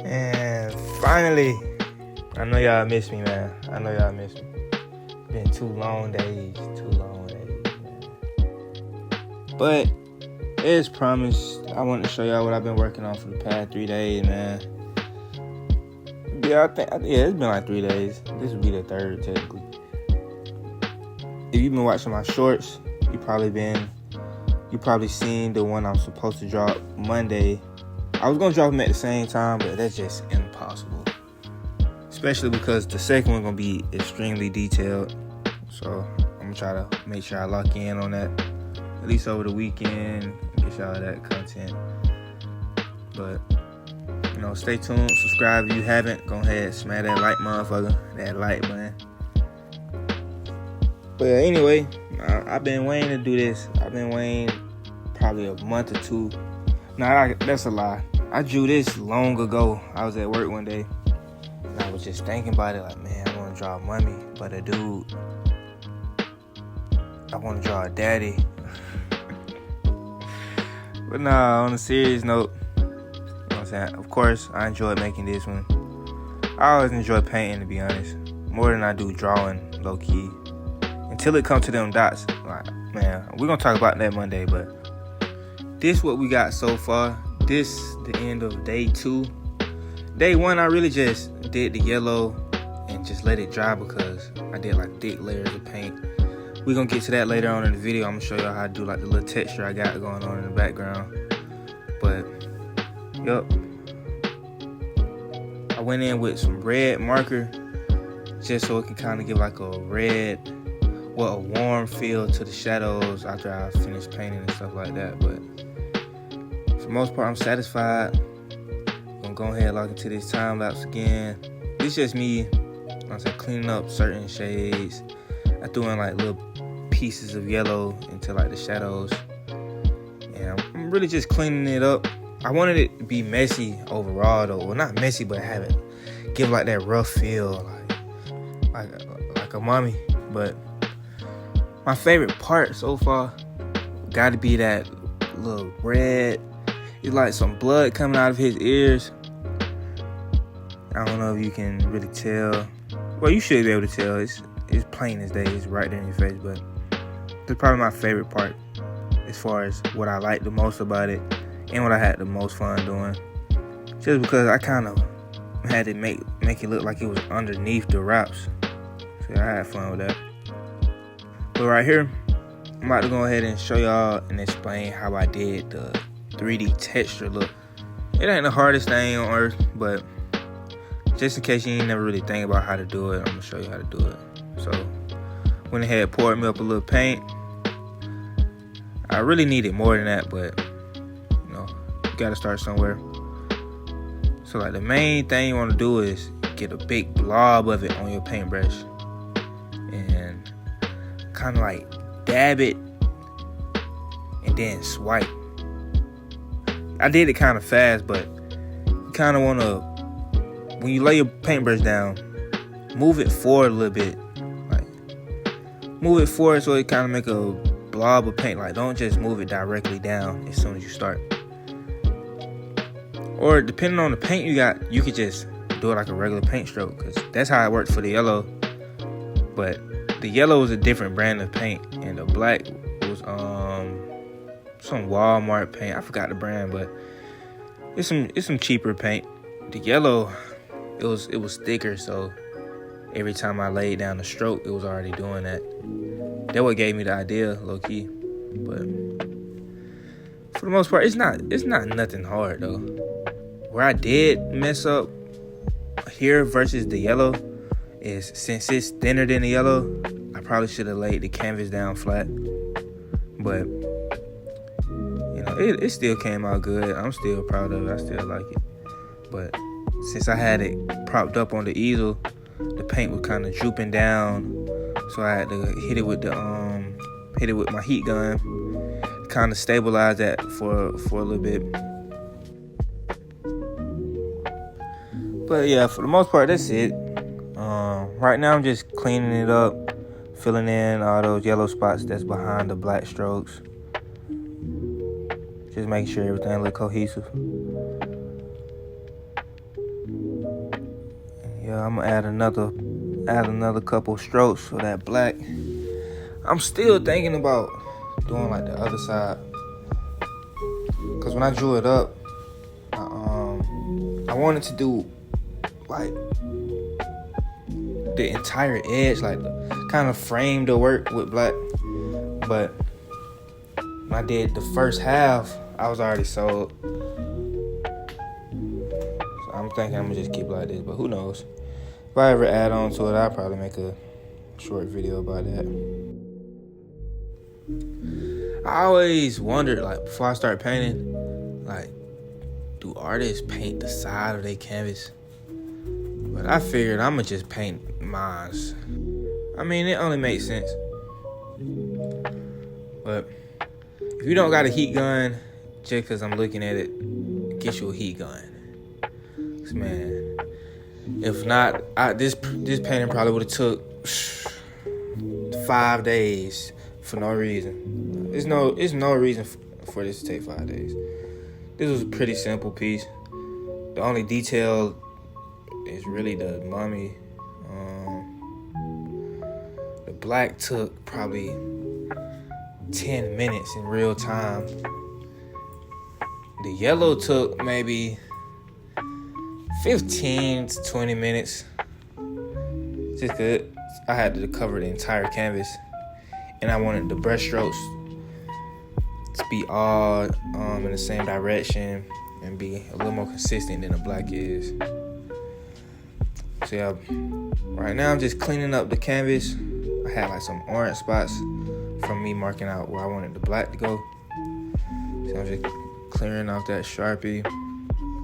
And finally, I know y'all miss me, man. I know y'all miss me. Been two long days, man. But as promised, I want to show y'all what I've been working on for the past 3 days, man. Yeah, it's been like 3 days. This will be the third, technically. If you've been watching my shorts, you probably seen the one I'm supposed to drop Monday. I was gonna drop them at the same time, but that's just impossible. Especially because the second one gonna be extremely detailed. So I'm gonna try to make sure I lock in on that at least over the weekend and get y'all that content. But stay tuned, subscribe if you haven't. Go ahead, smash that like motherfucker, that like button. But anyway, I've been waiting to do this. I've been waiting probably a month or two. Nah, that's a lie. I drew this long ago. I was at work one day, and I was just thinking about it, like, man, I want to draw a mummy, but a dude. I want to draw a daddy. But nah, on a serious note, you know what I'm saying? Of course, I enjoyed making this one. I always enjoy painting, to be honest, more than I do drawing, low-key. Until it comes to them dots, like, man, we're going to talk about that Monday, but this what we got so far. This the end of day 2. Day 1, I really just did the yellow and just let it dry because I did like thick layers of paint. We're going to get to that later on in the video. I'm going to show y'all how to do like the little texture I got going on in the background. But, yup. I went in with some red marker just so it can kind of give like a warm feel to the shadows after I finish painting and stuff like that. But for the most part, I'm satisfied. I'm gonna go ahead and log into this time lapse again. It's just me, cleaning up certain shades. I threw in like little pieces of yellow into like the shadows, and I'm really just cleaning it up. I wanted it to be messy overall, though. Well, not messy, but give like that rough feel, like a mommy. But my favorite part so far got to be that little red. It's like some blood coming out of his ears. I don't know if you can really tell. Well, you should be able to tell. It's plain as day. It's right there in your face. But it's probably my favorite part as far as what I like the most about it and what I had the most fun doing. Just because I kind of had to make it look like it was underneath the wraps. So I had fun with that. But right here, I'm about to go ahead and show y'all and explain how I did the 3D texture look. It ain't the hardest thing on earth, but just in case you ain't never really think about how to do it, I'm gonna show you how to do it. So, went ahead, poured me up a little paint. I really needed more than that, but you gotta start somewhere. So like the main thing you wanna do is get a big blob of it on your paintbrush and kind of like dab it and then swipe. I did it kind of fast, but you kind of want to, when you lay your paintbrush down, move it forward a little bit. Like, move it forward so it kind of make a blob of paint. Like, don't just move it directly down as soon as you start. Or depending on the paint you got, you could just do it like a regular paint stroke, because that's how it worked for the yellow. But the yellow was a different brand of paint, and the black was some Walmart paint. I forgot the brand, but it's some cheaper paint. The yellow, it was thicker, so every time I laid down the stroke, it was already doing that. That what gave me the idea, low key. But for the most part, it's not nothing hard though. Where I did mess up here versus the yellow is, since it's thinner than the yellow, I probably should have laid the canvas down flat. But it still came out good. I'm still proud of it. I still like it. But since I had it propped up on the easel, the paint was kind of drooping down, so I had to hit it with my heat gun, kind of stabilize that for a little bit. But yeah, for the most part, that's it. Right now I'm just cleaning it up, filling in all those yellow spots that's behind the black strokes. Just making sure everything look cohesive. Yeah, I'm gonna add another couple strokes for that black. I'm still thinking about doing like the other side, cause when I drew it up, I wanted to do like the entire edge, like kind of frame the work with black. But when I did the first half, I was already sold. So I'm thinking I'm gonna just keep it like this, but who knows? If I ever add on to it, I'll probably make a short video about that. I always wondered, like, before I start painting, like, do artists paint the side of their canvas? But I figured I'm gonna just paint mine. I mean, it only makes sense. But if you don't got a heat gun, just because I'm looking at it, get you a heat gun. 'Cause, man, if not, this painting probably would have took 5 days for no reason. There's no reason for this to take 5 days. This was a pretty simple piece. The only detail is really the mummy. The black took probably 10 minutes in real time. The yellow took maybe 15 to 20 minutes. Just good. I had to cover the entire canvas, and I wanted the brush strokes to be all in the same direction and be a little more consistent than the black is. So yeah, right now I'm just cleaning up the canvas. I had like some orange spots from me marking out where I wanted the black to go. So I'm just clearing off that Sharpie.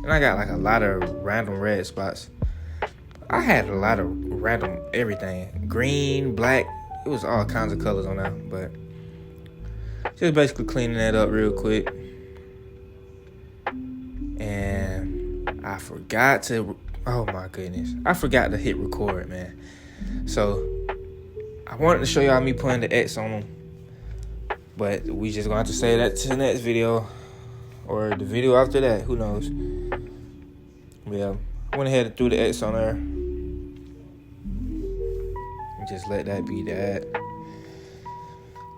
And I got like a lot of random red spots. I had a lot of random everything. Green, black, it was all kinds of colors on that. But just basically cleaning that up real quick. And I forgot to, oh my goodness. I forgot to hit record, man. So I wanted to show y'all me putting the X on them. But we just gonna have to say that to the next video. Or the video after that, who knows. Yeah, I went ahead and threw the X on there. And just let that be that.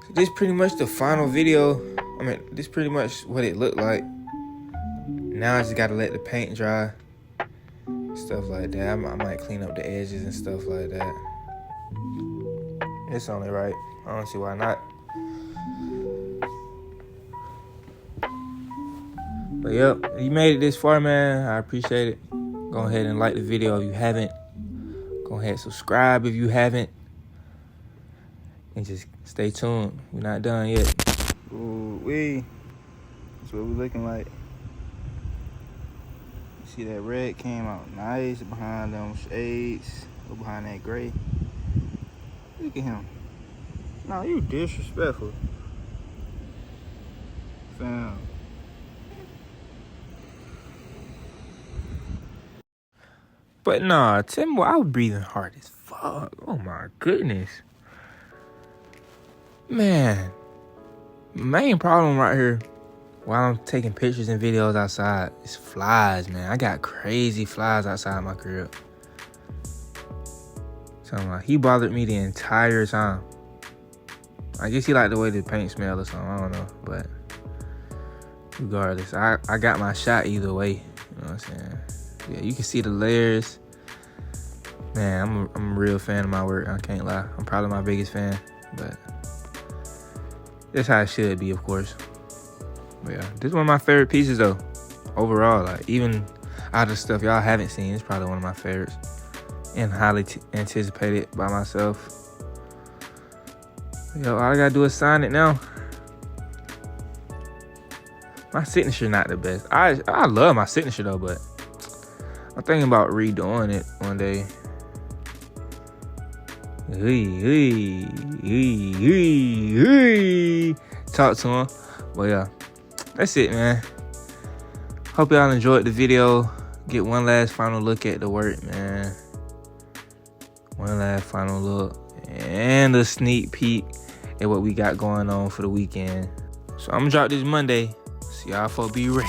So this pretty much the final video. I mean, this pretty much what it looked like. Now I just gotta let the paint dry. Stuff like that. I might clean up the edges and stuff like that. It's only right. I don't see why not. But yep, if you made it this far, man, I appreciate it. Go ahead and like the video if you haven't. Go ahead and subscribe if you haven't. And just stay tuned. We're not done yet. Ooh-wee. That's what we're looking like. You see that red came out nice behind them shades. Go behind that gray. Look at him. No, you disrespectful. Fam. But nah, Tim, I was breathing hard as fuck. Oh my goodness. Man, main problem right here while I'm taking pictures and videos outside is flies, man. I got crazy flies outside my crib. So like, he bothered me the entire time. I guess he liked the way the paint smelled or something, I don't know. But regardless, I got my shot either way. You know what I'm saying? Yeah, you can see the layers. Man, I'm a real fan of my work. I can't lie. I'm probably my biggest fan. But that's how it should be, of course. But yeah, this is one of my favorite pieces, though. Overall, like, even out of stuff y'all haven't seen, it's probably one of my favorites. And highly anticipated by myself. Yo, all I gotta do is sign it now. My signature not the best. I love my signature, though, but I'm thinking about redoing it one day. Talk to him. But yeah, that's it, man. Hope y'all enjoyed the video. Get one last final look at the work, man. One last final look. And a sneak peek at what we got going on for the weekend. So I'm gonna drop this Monday. So y'all folks be ready.